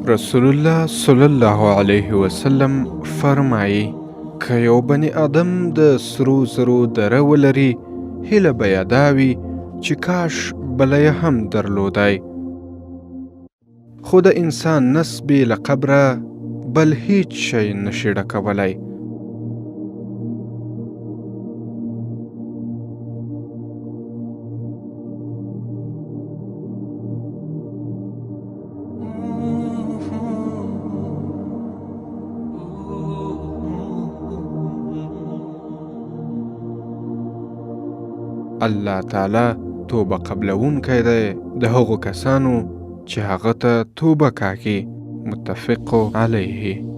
رسول الله صلی الله علیه وسلم فرمایي که یو بني آدم د سرو زرو دره ولري، هیله به یې دا وي چې کاش بله یې هم درلودای. خو د انسان نس بې له قبره بل هیڅ شی نشي ډکولی. الله تعالی توبه قبلونکی دی د هغو کسانو چې هغه ته توبه کاږي. متفق علیه.